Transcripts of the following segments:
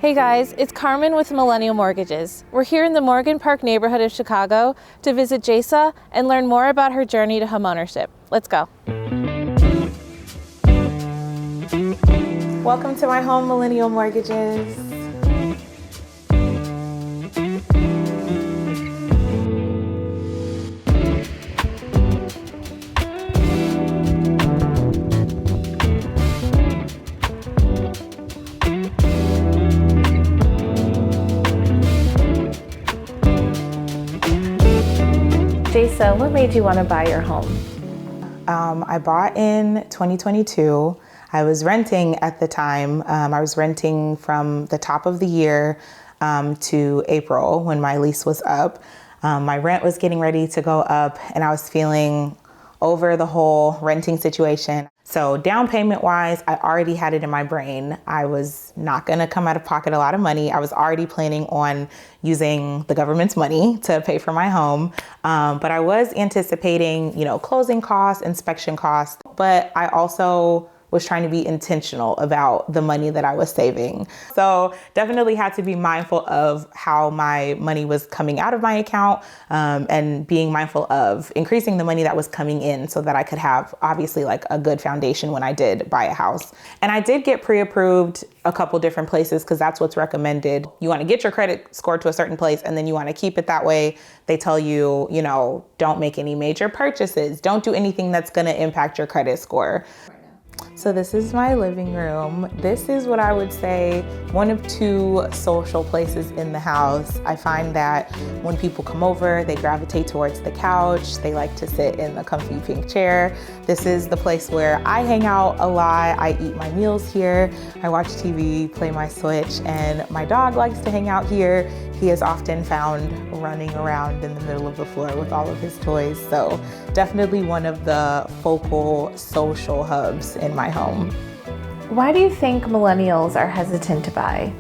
Hey guys, it's Carmen with Millennial Mortgages. We're here in the Morgan Park neighborhood of Chicago to visit Jasa and learn more about her journey to homeownership. Let's go. Welcome to my home, Millennial Mortgages. Jasa, what made you want to buy your home? I bought in 2022. I was renting at the time. I was renting from the top of the year to April when my lease was up. My rent was getting ready to go up and I was feeling over the whole renting situation. So down payment wise, I already had it in my brain. I was not gonna come out of pocket a lot of money. I was already planning on using the government's money to pay for my home. But I was anticipating, closing costs, inspection costs, but I also was trying to be intentional about the money that I was saving. So definitely had to be mindful of how my money was coming out of my account and being mindful of increasing the money that was coming in so that I could have obviously like a good foundation when I did buy a house. And I did get pre-approved a couple different places because that's what's recommended. You want to get your credit score to a certain place and then you want to keep it that way. They tell you, don't make any major purchases. Don't do anything that's going to impact your credit score. So this is my living room. This is what I would say one of two social places in the house. I find that when people come over, they gravitate towards the couch. They like to sit in the comfy pink chair. This is the place where I hang out a lot. I eat my meals here. I watch TV, play my Switch, and my dog likes to hang out here. He is often found running around in the middle of the floor with all of his toys. So definitely one of the focal social hubs in my home. Why do you think millennials are hesitant to buy?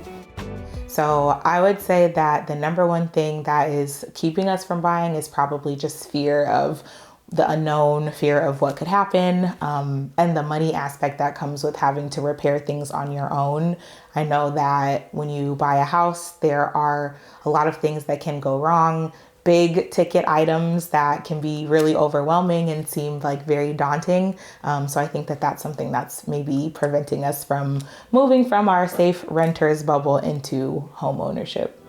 So I would say that the number one thing that is keeping us from buying is probably just fear of the unknown, fear of what could happen, and the money aspect that comes with having to repair things on your own. I know that when you buy a house, there are a lot of things that can go wrong, big ticket items that can be really overwhelming and seem like very daunting. So I think that that's something that's maybe preventing us from moving from our safe renter's bubble into home ownership.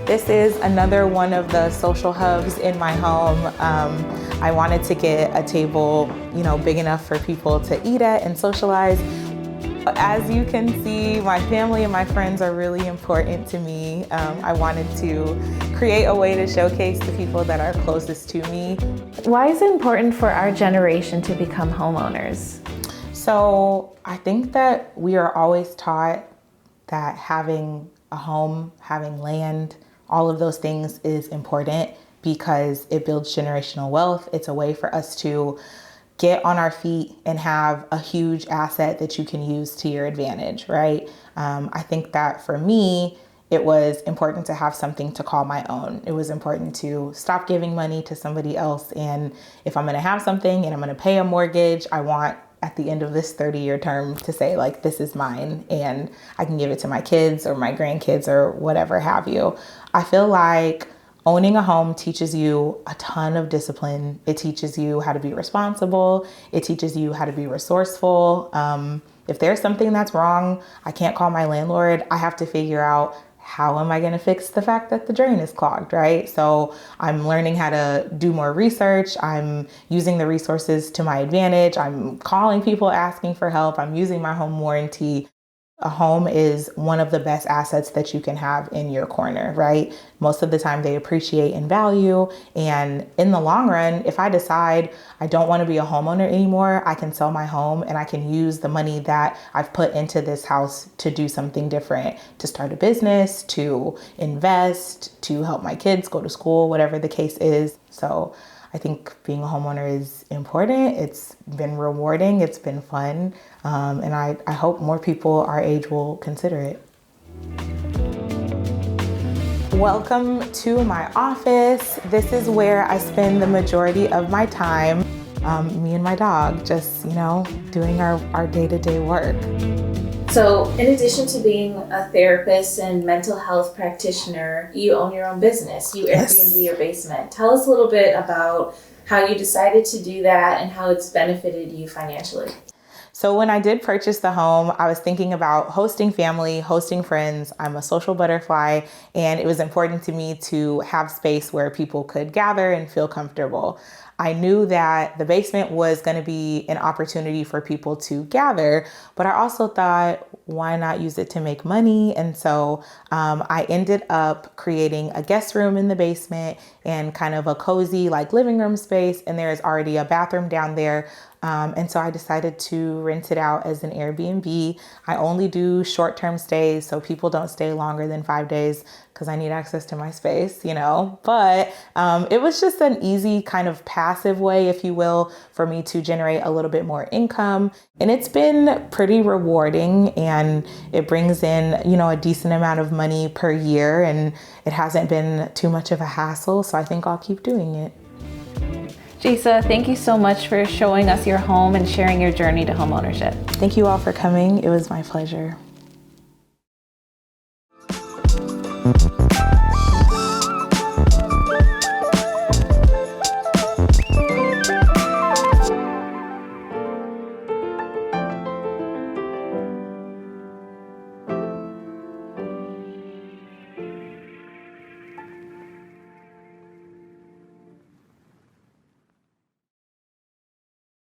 This is another one of the social hubs in my home. I wanted to get a table, big enough for people to eat at and socialize. As you can see, my family and my friends are really important to me. I wanted to create a way to showcase the people that are closest to me. Why is it important for our generation to become homeowners? So I think that we are always taught that having a home, having land, all of those things is important because it builds generational wealth. It's a way for us to get on our feet and have a huge asset that you can use to your advantage, right? I think that for me, it was important to have something to call my own. It was important to stop giving money to somebody else. And if I'm gonna have something and I'm gonna pay a mortgage, I want at the end of this 30-year term to say like, this is mine and I can give it to my kids or my grandkids or whatever have you. I feel like owning a home teaches you a ton of discipline. It teaches you how to be responsible. It teaches you how to be resourceful. If there's something that's wrong, I can't call my landlord. I have to figure out how am I going to fix the fact that the drain is clogged, right? So I'm learning how to do more research. I'm using the resources to my advantage. I'm calling people asking for help. I'm using my home warranty. A home is one of the best assets that you can have in your corner, right? Most of the time they appreciate in value. And in the long run, if I decide I don't want to be a homeowner anymore, I can sell my home and I can use the money that I've put into this house to do something different, to start a business, to invest, to help my kids go to school, whatever the case is. So I think being a homeowner is important. It's been rewarding. It's been fun. And I hope more people our age will consider it. Welcome to my office. This is where I spend the majority of my time. Me and my dog just, doing our day-to-day work. So in addition to being a therapist and mental health practitioner, you own your own business. You Airbnb your basement. Tell us a little bit about how you decided to do that and how it's benefited you financially. So when I did purchase the home, I was thinking about hosting family, hosting friends. I'm a social butterfly, and it was important to me to have space where people could gather and feel comfortable. I knew that the basement was going to be an opportunity for people to gather, but I also thought, why not use it to make money? And so I ended up creating a guest room in the basement and kind of a cozy like living room space. And there's already a bathroom down there. And so I decided to rent it out as an Airbnb. I only do short-term stays, so people don't stay longer than 5 days because I need access to my space, you know. But it was just an easy kind of passive way, if you will, for me to generate a little bit more income. And it's been pretty rewarding, and it brings in, you know, a decent amount of money per year, and it hasn't been too much of a hassle. So I think I'll keep doing it. Jasa, thank you so much for showing us your home and sharing your journey to homeownership. Thank you all for coming. It was my pleasure.